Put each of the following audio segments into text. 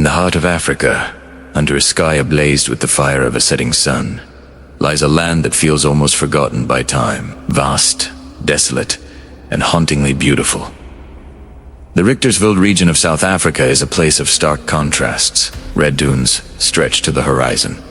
the heart of Africa, under a sky ablaze with the fire of a setting sun, lies a land that feels almost forgotten by time. Vast, desolate, and hauntingly beautiful. The Richtersville region of South Africa is a place of stark contrasts. Red dunes stretch to the horizon,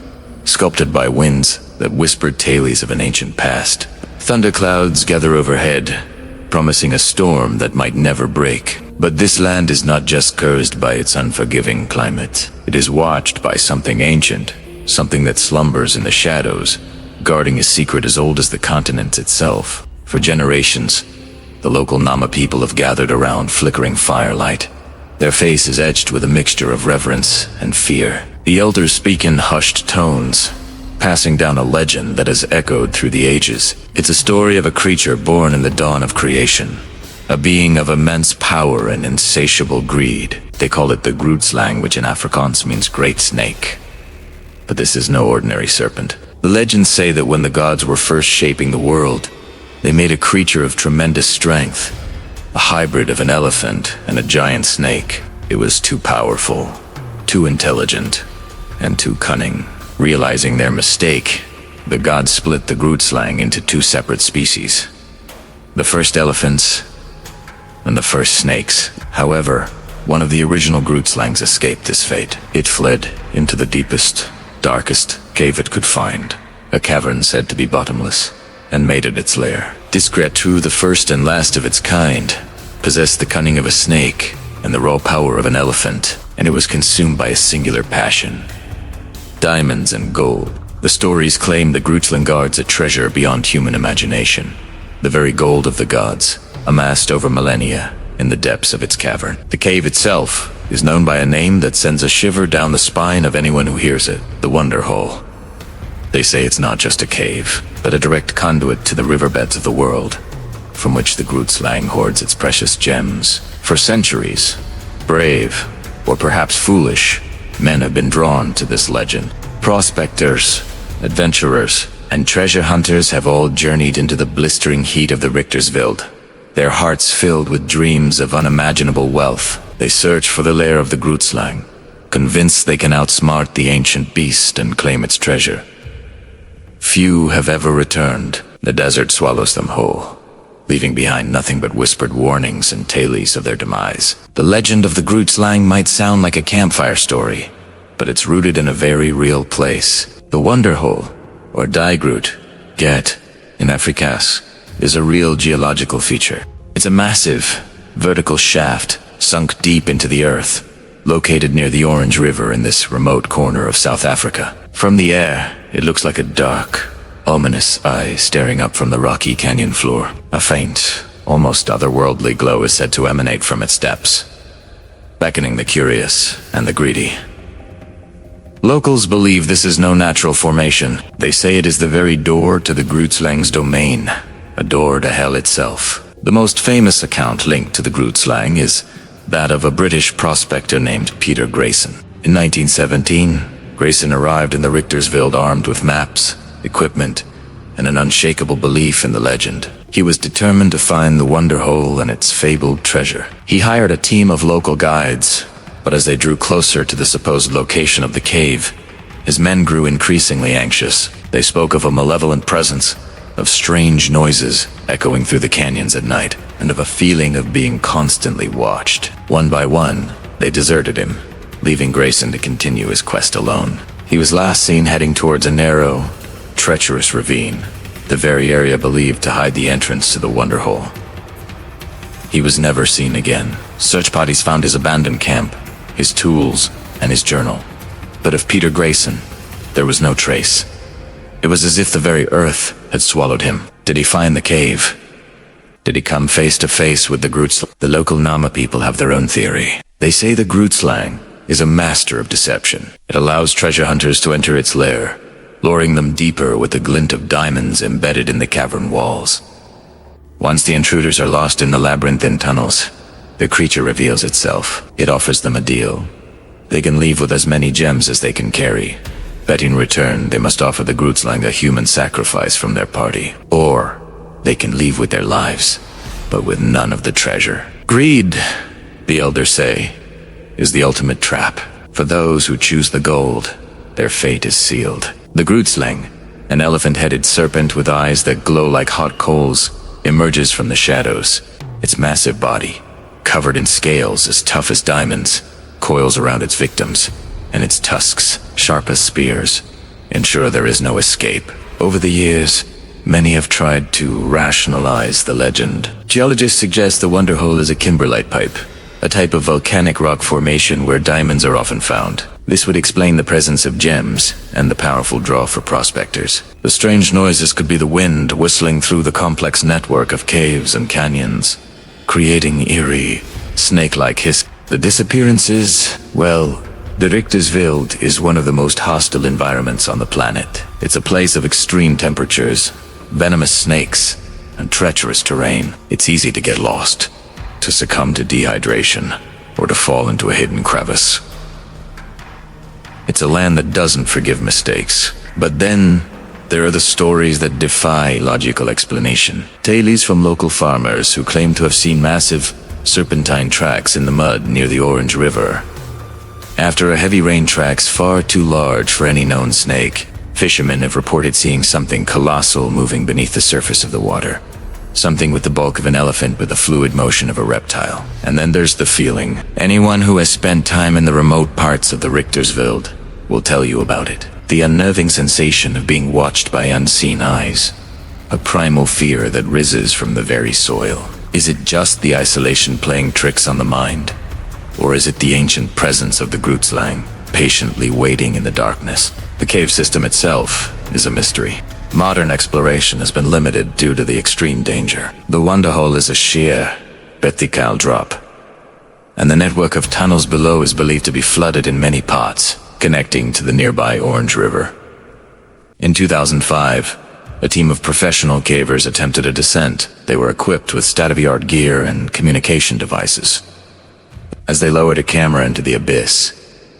sculpted by winds that whispered tales of an ancient past. Thunderclouds gather overhead, promising a storm that might never break. But this land is not just cursed by its unforgiving climate. It is watched by something ancient, something that slumbers in the shadows, guarding a secret as old as the continent itself. For generations, the local Nama people have gathered around flickering firelight. Their faces etched with a mixture of reverence and fear. The elders speak in hushed tones, passing down a legend that has echoed through the ages. It's a story of a creature born in the dawn of creation, a being of immense power and insatiable greed. They call it the Grootslang, which in Afrikaans means great snake. But this is no ordinary serpent. The legends say that when the gods were first shaping the world, they made a creature of tremendous strength, a hybrid of an elephant and a giant snake. It was too powerful, too intelligent, and too cunning. Realizing their mistake, the gods split the Grootslang into two separate species: the first elephants and the first snakes. However, one of the original Grootslangs escaped this fate. It fled into the deepest, darkest cave it could find, a cavern said to be bottomless, and made it its lair. This creature, the first and last of its kind, possessed the cunning of a snake and the raw power of an elephant, and it was consumed by a singular passion: diamonds and gold. The stories claim the Grootslang guards a treasure beyond human imagination, the very gold of the gods, amassed over millennia in the depths of its cavern. The cave itself is known by a name that sends a shiver down the spine of anyone who hears it: the Wonder Hole. They say it's not just a cave, but a direct conduit to the riverbeds of the world, from which the Grootslang hoards its precious gems. For centuries, brave, or perhaps foolish, men have been drawn to this legend. Prospectors, adventurers, and treasure hunters have all journeyed into the blistering heat of the Richtersville, their hearts filled with dreams of unimaginable wealth. They search for the lair of the Grootslang, convinced they can outsmart the ancient beast and claim its treasure. Few have ever returned. The desert swallows them whole, leaving behind nothing but whispered warnings and tales of their demise. The legend of the Grootslang might sound like a campfire story, but it's rooted in a very real place. The Wonder Hole, or Die Groot, Get, in Afrikaans, is a real geological feature. It's a massive, vertical shaft sunk deep into the earth, located near the Orange River in this remote corner of South Africa. From the air, it looks like a dark, ominous eye staring up from the rocky canyon floor. A faint, almost otherworldly glow is said to emanate from its depths, beckoning the curious and the greedy. Locals believe this is no natural formation. They say it is the very door to the Grootslang's domain, a door to hell itself. The most famous account linked to the Grootslang is that of a British prospector named Peter Grayson. In 1917, Grayson arrived in the Richtersville armed with maps, equipment, and an unshakable belief in the legend. He was determined to find the Wonder Hole and its fabled treasure. He hired a team of local guides, but as they drew closer to the supposed location of the cave, his men grew increasingly anxious. They spoke of a malevolent presence, of strange noises echoing through the canyons at night, and of a feeling of being constantly watched. One by one, they deserted him, leaving Grayson to continue his quest alone. He was last seen heading towards a narrow, treacherous ravine, the very area believed to hide the entrance to the Wonder Hole. He was never seen again. Search parties found his abandoned camp, his tools, and his journal. But of Peter Grayson, there was no trace. It was as if the very earth had swallowed him. Did he find the cave? Did he come face to face with the Grootslang? The local Nama people have their own theory. They say the Grootslang is a master of deception. It allows treasure hunters to enter its lair, luring them deeper with the glint of diamonds embedded in the cavern walls. Once the intruders are lost in the labyrinthine tunnels, the creature reveals itself. It offers them a deal. They can leave with as many gems as they can carry, but in return they must offer the Grootslang a human sacrifice from their party. Or they can leave with their lives, but with none of the treasure. Greed, the elders say, is the ultimate trap. For those who choose the gold, their fate is sealed. The Grootslang, an elephant-headed serpent with eyes that glow like hot coals, emerges from the shadows. Its massive body, covered in scales as tough as diamonds, coils around its victims, and its tusks, sharp as spears, ensure there is no escape. Over the years, many have tried to rationalize the legend. Geologists suggest the Wonderhole is a kimberlite pipe, a type of volcanic rock formation where diamonds are often found. This would explain the presence of gems and the powerful draw for prospectors. The strange noises could be the wind whistling through the complex network of caves and canyons, creating eerie, snake-like hiss. The disappearances, well, the Richtersville is one of the most hostile environments on the planet. It's a place of extreme temperatures, venomous snakes, and treacherous terrain. It's easy to get lost, to succumb to dehydration, or to fall into a hidden crevice. It's a land that doesn't forgive mistakes. But then, there are the stories that defy logical explanation. Tales from local farmers who claim to have seen massive serpentine tracks in the mud near the Orange River. After a heavy rain, tracks far too large for any known snake, fishermen have reported seeing something colossal moving beneath the surface of the water. Something with the bulk of an elephant but the fluid motion of a reptile. And then there's the feeling. Anyone who has spent time in the remote parts of the Richtersville will tell you about it. The unnerving sensation of being watched by unseen eyes. A primal fear that rises from the very soil. Is it just the isolation playing tricks on the mind? Or is it the ancient presence of the Grootslang, patiently waiting in the darkness? The cave system itself is a mystery. Modern exploration has been limited due to the extreme danger. The Wonderhole is a sheer, vertical drop, and the network of tunnels below is believed to be flooded in many parts, connecting to the nearby Orange River. In 2005, a team of professional cavers attempted a descent. They were equipped with state-of-the-art gear and communication devices. As they lowered a camera into the abyss,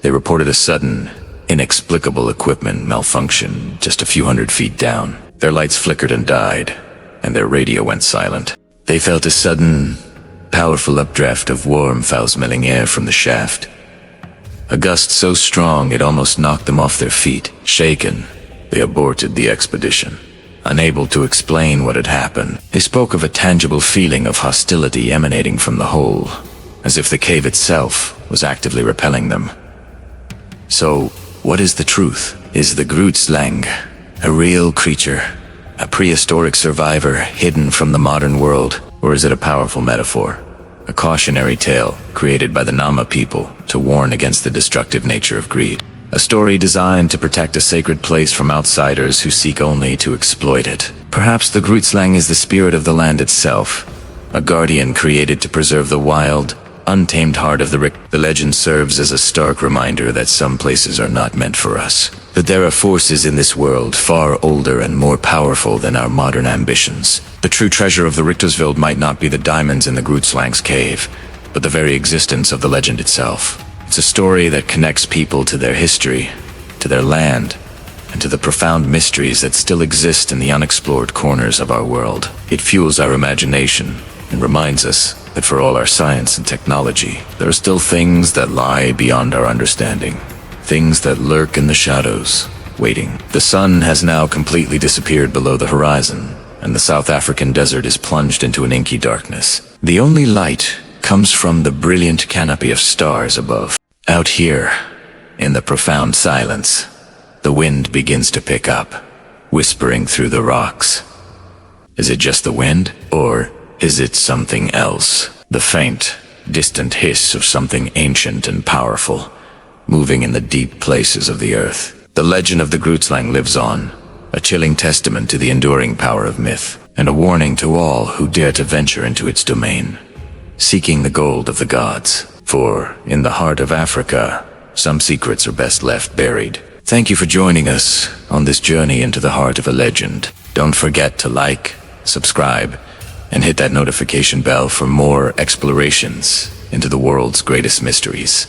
they reported a sudden, inexplicable equipment malfunction just a few hundred feet down. Their lights flickered and died, and their radio went silent. They felt a sudden, powerful updraft of warm, foul-smelling air from the shaft. A gust so strong it almost knocked them off their feet. Shaken, they aborted the expedition. Unable to explain what had happened, they spoke of a tangible feeling of hostility emanating from the hole, as if the cave itself was actively repelling them. So, what is the truth? Is the Grootslang a real creature, a prehistoric survivor hidden from the modern world, or is it a powerful metaphor, a cautionary tale created by the Nama people to warn against the destructive nature of greed? A story designed to protect a sacred place from outsiders who seek only to exploit it. Perhaps the Grootslang is the spirit of the land itself, a guardian created to preserve the wild, untamed heart of the legend serves as a stark reminder that some places are not meant for us. That there are forces in this world far older and more powerful than our modern ambitions. The true treasure of the Richtersville might not be the diamonds in the Grootslang's cave, but the very existence of the legend itself. It's a story that connects people to their history, to their land, and to the profound mysteries that still exist in the unexplored corners of our world. It fuels our imagination and reminds us that for all our science and technology, there are still things that lie beyond our understanding. Things that lurk in the shadows, waiting. The sun has now completely disappeared below the horizon, and the South African desert is plunged into an inky darkness. The only light comes from the brilliant canopy of stars above. Out here, in the profound silence, the wind begins to pick up, whispering through the rocks. Is it just the wind, or is it something else? The faint, distant hiss of something ancient and powerful, moving in the deep places of the earth. The legend of the Grootslang lives on, a chilling testament to the enduring power of myth, and a warning to all who dare to venture into its domain, seeking the gold of the gods. For, in the heart of Africa, some secrets are best left buried. Thank you for joining us on this journey into the heart of a legend. Don't forget to like, subscribe, and hit that notification bell for more explorations into the world's greatest mysteries.